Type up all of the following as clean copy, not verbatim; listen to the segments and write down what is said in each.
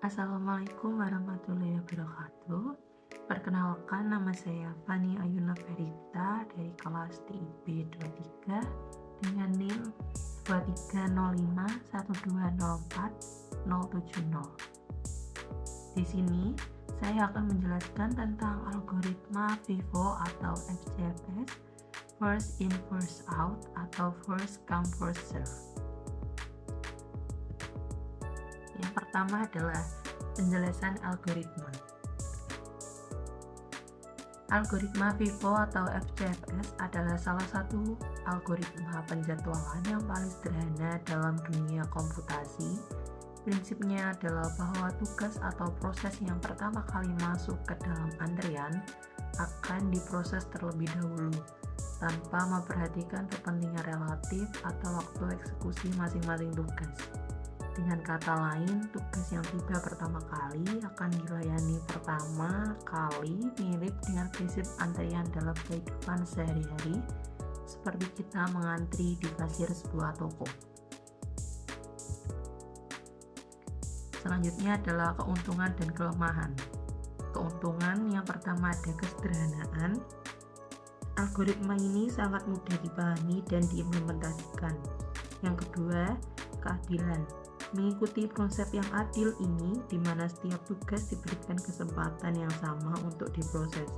Assalamualaikum warahmatullahi wabarakatuh. Perkenalkan, nama saya Fani Ayuna Verita dari kelas TIB 23 dengan NIM 2305120470. Di sini saya akan menjelaskan tentang algoritma FIFO atau FCFS, first in first out atau first come first serve. Yang pertama adalah penjelasan algoritma. Algoritma FIFO atau FCFS adalah salah satu algoritma penjadwalan yang paling sederhana dalam dunia komputasi. Prinsipnya adalah bahwa tugas atau proses yang pertama kali masuk ke dalam antrian akan diproses terlebih dahulu, tanpa memperhatikan kepentingan relatif atau waktu eksekusi masing-masing tugas. Dengan kata lain, tugas yang tiba pertama kali akan dilayani pertama kali, mirip dengan prinsip antrian dalam kehidupan sehari-hari, seperti kita mengantri di kasir sebuah toko. Selanjutnya adalah keuntungan dan kelemahan. Keuntungan yang pertama ada kesederhanaan. Algoritma ini sangat mudah dipahami dan diimplementasikan. Yang kedua, keadilan. Mengikuti konsep yang adil ini, di mana setiap tugas diberikan kesempatan yang sama untuk diproses.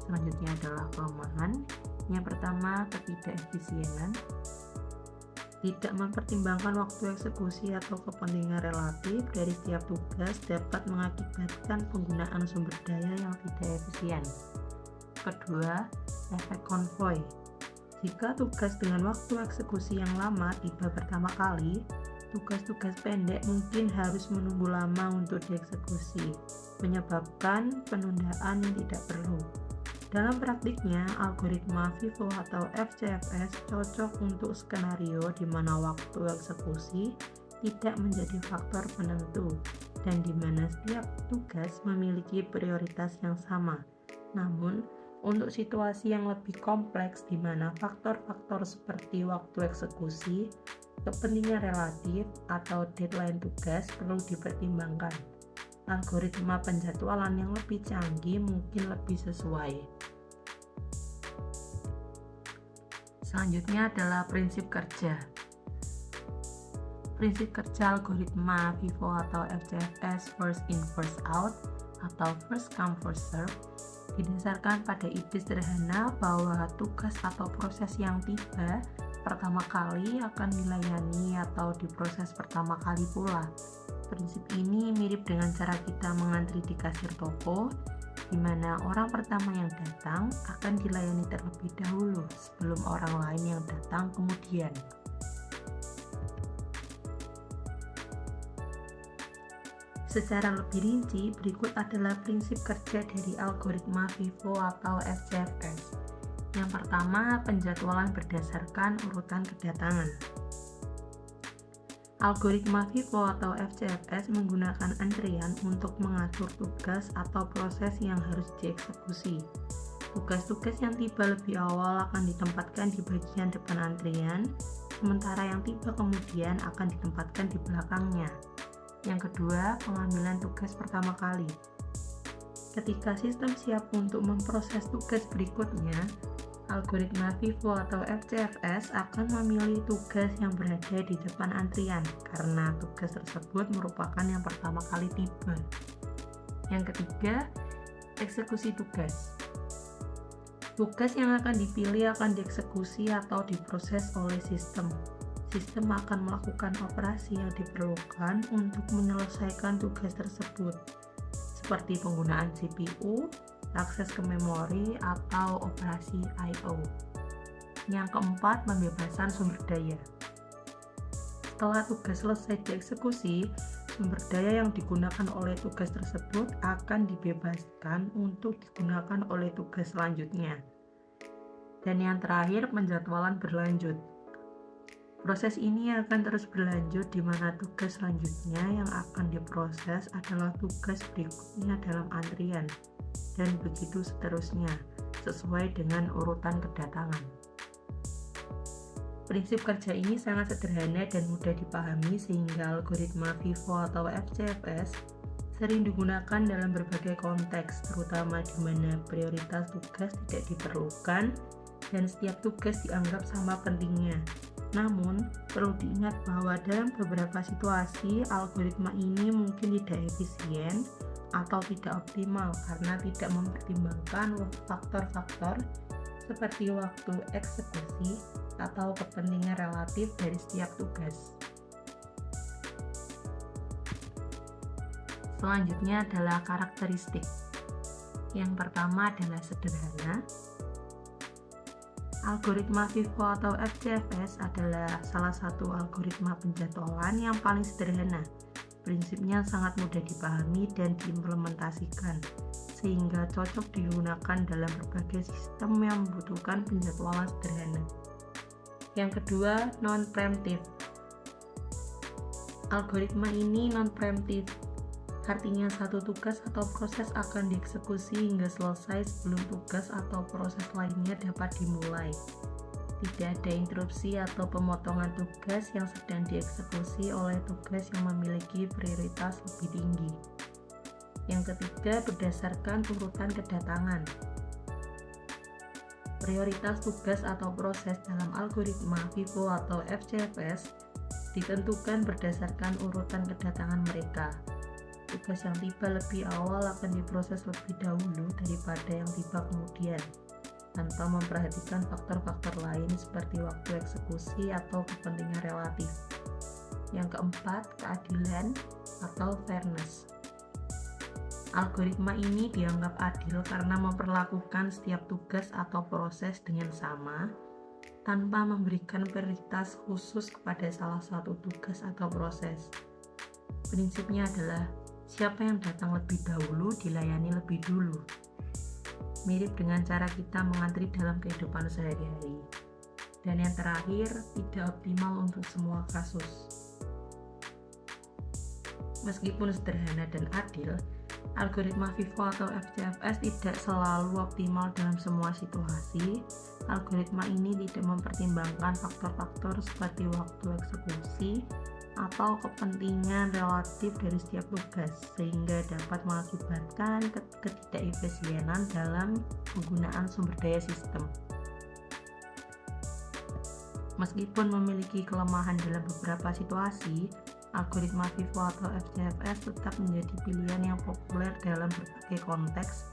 Selanjutnya adalah kelemahan. Yang pertama, ketidakefisienan. Tidak mempertimbangkan waktu eksekusi atau kepentingan relatif dari setiap tugas dapat mengakibatkan penggunaan sumber daya yang tidak efisien. Kedua, efek konvoi. Jika tugas dengan waktu eksekusi yang lama tiba pertama kali, tugas-tugas pendek mungkin harus menunggu lama untuk dieksekusi, menyebabkan penundaan yang tidak perlu. Dalam praktiknya, algoritma FIFO atau FCFS cocok untuk skenario di mana waktu eksekusi tidak menjadi faktor penentu dan di mana setiap tugas memiliki prioritas yang sama. Namun, untuk situasi yang lebih kompleks di mana faktor-faktor seperti waktu eksekusi, kepentingan relatif, atau deadline tugas perlu dipertimbangkan, algoritma penjadwalan yang lebih canggih mungkin lebih sesuai. Selanjutnya adalah prinsip kerja. Prinsip kerja algoritma FIFO atau FCFS, first in first out atau first come first serve, didasarkan pada ide sederhana bahwa tugas atau proses yang tiba pertama kali akan dilayani atau diproses pertama kali pula. Prinsip ini mirip dengan cara kita mengantri di kasir toko, di mana orang pertama yang datang akan dilayani terlebih dahulu sebelum orang lain yang datang kemudian. Secara lebih rinci, berikut adalah prinsip kerja dari algoritma FIFO atau FCFS. Yang pertama, penjadwalan berdasarkan urutan kedatangan. Algoritma FIFO atau FCFS menggunakan antrian untuk mengatur tugas atau proses yang harus dieksekusi. Tugas-tugas yang tiba lebih awal akan ditempatkan di bagian depan antrian, sementara yang tiba kemudian akan ditempatkan di belakangnya. Yang kedua, pengambilan tugas pertama kali. Ketika sistem siap untuk memproses tugas berikutnya, algoritma FIFO atau FCFS akan memilih tugas yang berada di depan antrian karena tugas tersebut merupakan yang pertama kali tiba. Yang ketiga, eksekusi tugas. Tugas yang akan dipilih akan dieksekusi atau diproses oleh sistem. Sistem akan melakukan operasi yang diperlukan untuk menyelesaikan tugas tersebut, seperti penggunaan CPU, akses ke memori, atau operasi I/O. Yang keempat, pembebasan sumber daya. Setelah tugas selesai dieksekusi, sumber daya yang digunakan oleh tugas tersebut akan dibebaskan untuk digunakan oleh tugas selanjutnya. Dan yang terakhir, penjadwalan berlanjut. Proses ini akan terus berlanjut di mana tugas selanjutnya yang akan diproses adalah tugas berikutnya dalam antrian, dan begitu seterusnya, sesuai dengan urutan kedatangan. Prinsip kerja ini sangat sederhana dan mudah dipahami sehingga algoritma FIFO atau FCFS sering digunakan dalam berbagai konteks, terutama di mana prioritas tugas tidak diperlukan dan setiap tugas dianggap sama pentingnya. Namun, perlu diingat bahwa dalam beberapa situasi, algoritma ini mungkin tidak efisien atau tidak optimal karena tidak mempertimbangkan faktor-faktor seperti waktu eksekusi atau kepentingan relatif dari setiap tugas. Selanjutnya adalah karakteristik. Yang pertama adalah sederhana. Algoritma FIFO atau FCFS adalah salah satu algoritma penjadwalan yang paling sederhana. Prinsipnya sangat mudah dipahami dan diimplementasikan, sehingga cocok digunakan dalam berbagai sistem yang membutuhkan penjadwalan sederhana. Yang kedua, non-preemptive. Algoritma ini non-preemptive, artinya satu tugas atau proses akan dieksekusi hingga selesai sebelum tugas atau proses lainnya dapat dimulai. Tidak ada interupsi atau pemotongan tugas yang sedang dieksekusi oleh tugas yang memiliki prioritas lebih tinggi. Yang ketiga, berdasarkan urutan kedatangan. Prioritas tugas atau proses dalam algoritma FIFO atau FCFS ditentukan berdasarkan urutan kedatangan mereka. Tugas yang tiba lebih awal akan diproses lebih dahulu daripada yang tiba kemudian, tanpa memperhatikan faktor-faktor lain seperti waktu eksekusi atau kepentingan relatif. Yang keempat, keadilan atau fairness. Algoritma ini dianggap adil karena memperlakukan setiap tugas atau proses dengan sama, tanpa memberikan prioritas khusus kepada salah satu tugas atau proses. Prinsipnya adalah siapa yang datang lebih dahulu dilayani lebih dulu. Mirip dengan cara kita mengantri dalam kehidupan sehari-hari. Dan yang terakhir, tidak optimal untuk semua kasus. Meskipun sederhana dan adil, algoritma FIFO atau FCFS tidak selalu optimal dalam semua situasi. Algoritma ini tidak mempertimbangkan faktor-faktor seperti waktu eksekusi atau kepentingan relatif dari setiap tugas, sehingga dapat mengakibatkan ketidakefisienan dalam penggunaan sumber daya sistem. Meskipun memiliki kelemahan dalam beberapa situasi, algoritma FIFO atau FCFS tetap menjadi pilihan yang populer dalam berbagai konteks,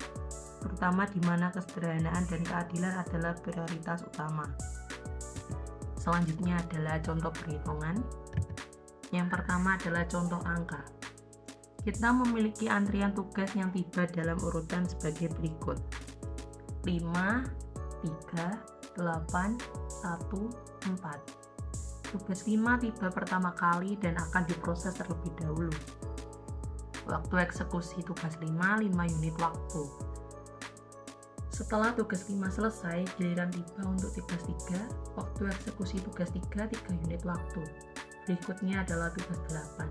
terutama di mana kesederhanaan dan keadilan adalah prioritas utama. Selanjutnya adalah contoh perhitungan. Yang pertama adalah contoh angka. Kita memiliki antrian tugas yang tiba dalam urutan sebagai berikut: 5, 3, 8, 1, 4. Tugas 5 tiba pertama kali dan akan diproses terlebih dahulu. Waktu eksekusi tugas 5 unit waktu. Setelah tugas 5 selesai, giliran tiba untuk tugas 3. Waktu eksekusi tugas 3 unit waktu. Berikutnya adalah tugas 8.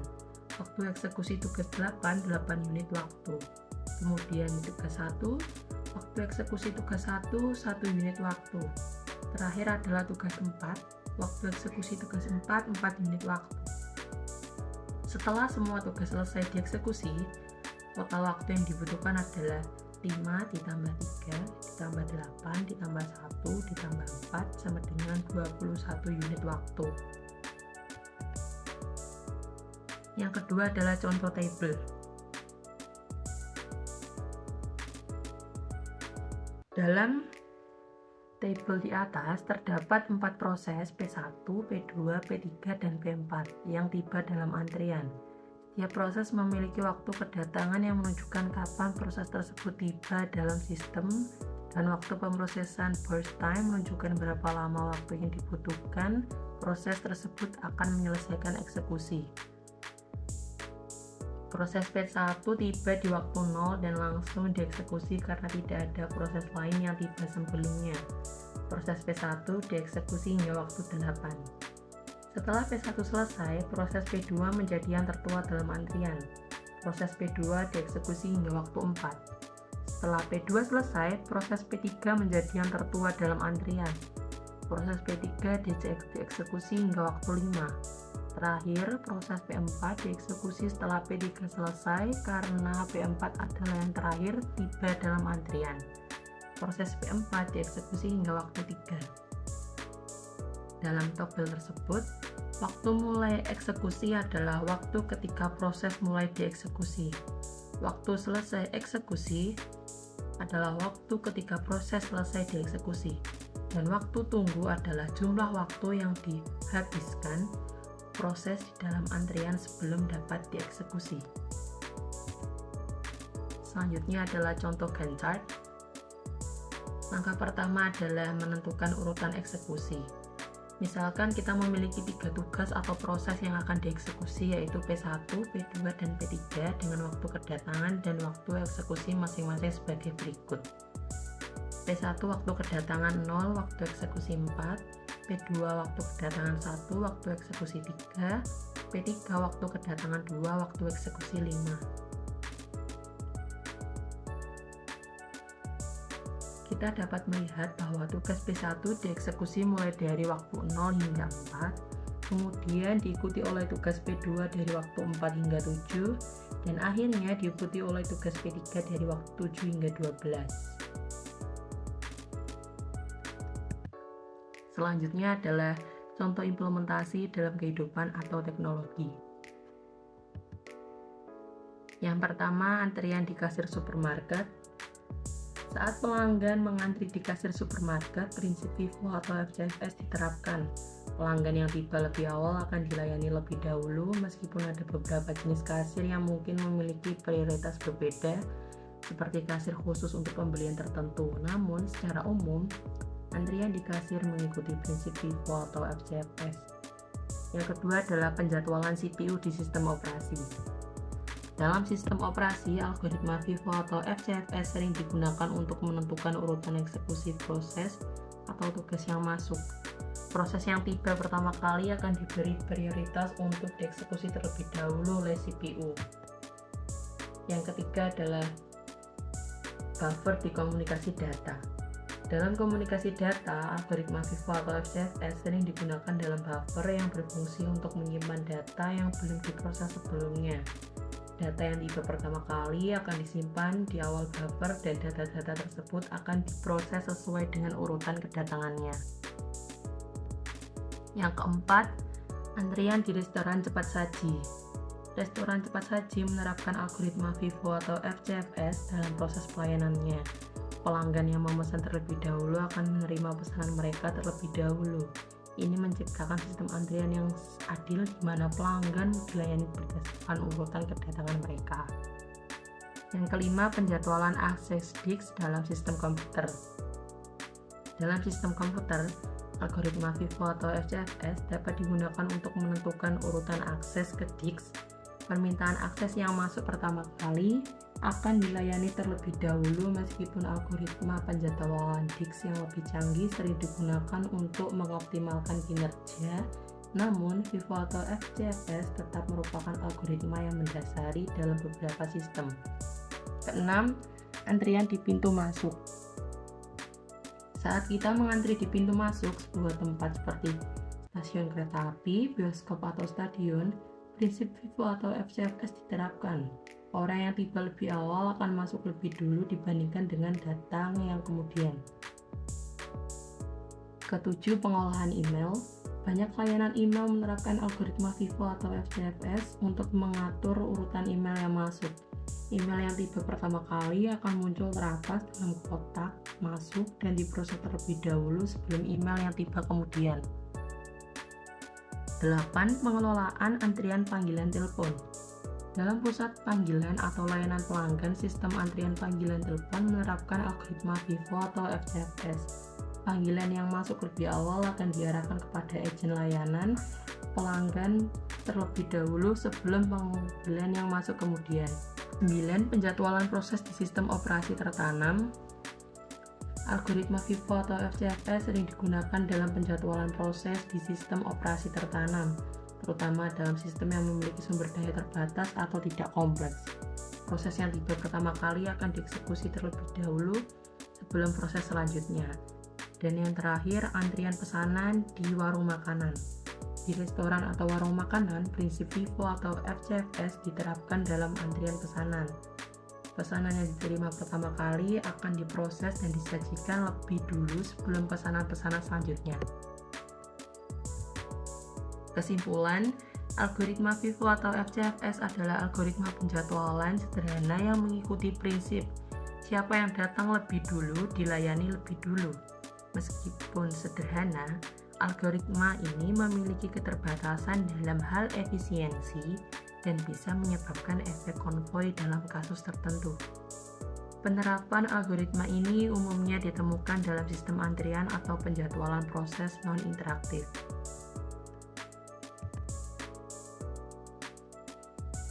Waktu eksekusi tugas 8 unit waktu. Kemudian tugas 1. Waktu eksekusi tugas 1 unit waktu. Terakhir adalah tugas 4. Waktu eksekusi tugas 4 unit waktu. Setelah semua tugas selesai dieksekusi, total waktu yang dibutuhkan adalah 5 ditambah 3 ditambah 8 ditambah 1 ditambah 4 sama dengan 21 unit waktu. Yang kedua adalah contoh tabel. Dalam tabel di atas terdapat 4 proses P1, P2, P3, dan P4 yang tiba dalam antrian. Setiap proses memiliki waktu kedatangan yang menunjukkan kapan proses tersebut tiba dalam sistem, dan waktu pemrosesan burst time menunjukkan berapa lama waktu yang dibutuhkan proses tersebut akan menyelesaikan eksekusi. Proses P1 tiba di waktu 0 dan langsung dieksekusi karena tidak ada proses lain yang tiba sebelumnya. Proses P1 dieksekusi hingga waktu 8. Setelah P1 selesai, proses P2 menjadi yang tertua dalam antrian. Proses P2 dieksekusi hingga waktu 4. Setelah P2 selesai, proses P3 menjadi yang tertua dalam antrian. Proses P3 dieksekusi hingga waktu 5. Terakhir, proses P4 dieksekusi setelah P3 selesai karena P4 adalah yang terakhir tiba dalam antrian. Proses P4 dieksekusi hingga waktu 3. Dalam tabel tersebut, waktu mulai eksekusi adalah waktu ketika proses mulai dieksekusi. Waktu selesai eksekusi adalah waktu ketika proses selesai dieksekusi. Dan waktu tunggu adalah jumlah waktu yang dihabiskan proses di dalam antrian sebelum dapat dieksekusi. Selanjutnya adalah contoh Gantt chart. Langkah pertama adalah menentukan urutan eksekusi. Misalkan kita memiliki 3 tugas atau proses yang akan dieksekusi, yaitu P1, P2, dan P3 dengan waktu kedatangan dan waktu eksekusi masing-masing sebagai berikut. P1 waktu kedatangan 0, waktu eksekusi 4, P2 waktu kedatangan 1, waktu eksekusi 3, P3 waktu kedatangan 2, waktu eksekusi 5. Kita dapat melihat bahwa tugas P1 dieksekusi mulai dari waktu 0 hingga 4, kemudian diikuti oleh tugas P2 dari waktu 4 hingga 7, dan akhirnya diikuti oleh tugas P3 dari waktu 7 hingga 12. Selanjutnya adalah contoh implementasi dalam kehidupan atau teknologi. Yang pertama, antrian di kasir supermarket. Saat pelanggan mengantri di kasir supermarket, prinsip FIFO atau FCFS diterapkan. Pelanggan yang tiba lebih awal akan dilayani lebih dahulu, meskipun ada beberapa jenis kasir yang mungkin memiliki prioritas berbeda, seperti kasir khusus untuk pembelian tertentu. Namun, secara umum, antrian di kasir mengikuti prinsip FIFO atau FCFS. Yang kedua adalah penjadwalan CPU di sistem operasi. Dalam sistem operasi, algoritma FIFO atau FCFS sering digunakan untuk menentukan urutan eksekusi proses atau tugas yang masuk. Proses yang tiba pertama kali akan diberi prioritas untuk dieksekusi terlebih dahulu oleh CPU. Yang ketiga adalah buffer di komunikasi data. Dalam komunikasi data, algoritma FIFO atau FCFS sering digunakan dalam buffer yang berfungsi untuk menyimpan data yang belum diproses sebelumnya. Data yang tiba pertama kali akan disimpan di awal buffer dan data-data tersebut akan diproses sesuai dengan urutan kedatangannya. Yang keempat, antrian di restoran cepat saji. Restoran cepat saji menerapkan algoritma FIFO atau FCFS dalam proses pelayanannya. Pelanggan yang memesan terlebih dahulu akan menerima pesanan mereka terlebih dahulu. Ini menciptakan sistem antrian yang adil di mana pelanggan dilayani berdasarkan urutan kedatangan mereka. Yang kelima, penjadwalan akses disk dalam sistem komputer. Dalam sistem komputer, algoritma FIFO atau FCFS dapat digunakan untuk menentukan urutan akses ke disk. Permintaan akses yang masuk pertama kali akan dilayani terlebih dahulu, meskipun algoritma penjadwalan disk yang lebih canggih sering digunakan untuk mengoptimalkan kinerja. Namun, FIFO atau FCFS tetap merupakan algoritma yang mendasari dalam beberapa sistem. Keenam, antrian di pintu masuk. Saat kita mengantri di pintu masuk sebuah tempat seperti stasiun kereta api, bioskop atau stadion, prinsip FIFO atau FCFS diterapkan. Orang yang tiba lebih awal akan masuk lebih dulu dibandingkan dengan datang yang kemudian. Ketujuh, pengolahan email. Banyak layanan email menerapkan algoritma FIFO atau FCFS untuk mengatur urutan email yang masuk. Email yang tiba pertama kali akan muncul teratas dalam kotak masuk dan diproses terlebih dahulu sebelum email yang tiba kemudian. 8. Pengelolaan antrian panggilan telepon. Dalam pusat panggilan atau layanan pelanggan, sistem antrian panggilan telepon menerapkan algoritma FIFO atau FCFS. Panggilan yang masuk lebih awal akan diarahkan kepada agen layanan pelanggan terlebih dahulu sebelum panggilan yang masuk kemudian. 9. Penjadwalan proses di sistem operasi tertanam. Algoritma FIFO atau FCFS sering digunakan dalam penjadwalan proses di sistem operasi tertanam, terutama dalam sistem yang memiliki sumber daya terbatas atau tidak kompleks. Proses yang tiba pertama kali akan dieksekusi terlebih dahulu sebelum proses selanjutnya. Dan yang terakhir, antrian pesanan di warung makanan. Di restoran atau warung makanan, prinsip FIFO atau FCFS diterapkan dalam antrian pesanan. Pesanan yang diterima pertama kali akan diproses dan disajikan lebih dulu sebelum pesanan-pesanan selanjutnya. Kesimpulan, algoritma FIFO atau FCFS adalah algoritma penjadwalan sederhana yang mengikuti prinsip siapa yang datang lebih dulu dilayani lebih dulu. Meskipun sederhana, algoritma ini memiliki keterbatasan dalam hal efisiensi dan bisa menyebabkan efek konvoi dalam kasus tertentu. Penerapan algoritma ini umumnya ditemukan dalam sistem antrian atau penjadwalan proses non-interaktif.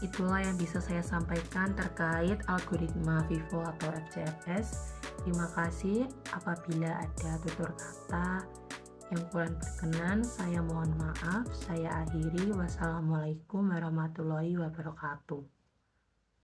Itulah yang bisa saya sampaikan terkait algoritma FIFO atau FCFS. Terima kasih. Apabila ada tutur kata yang kurang berkenan, saya mohon maaf. Saya akhiri. Wassalamualaikum warahmatullahi wabarakatuh.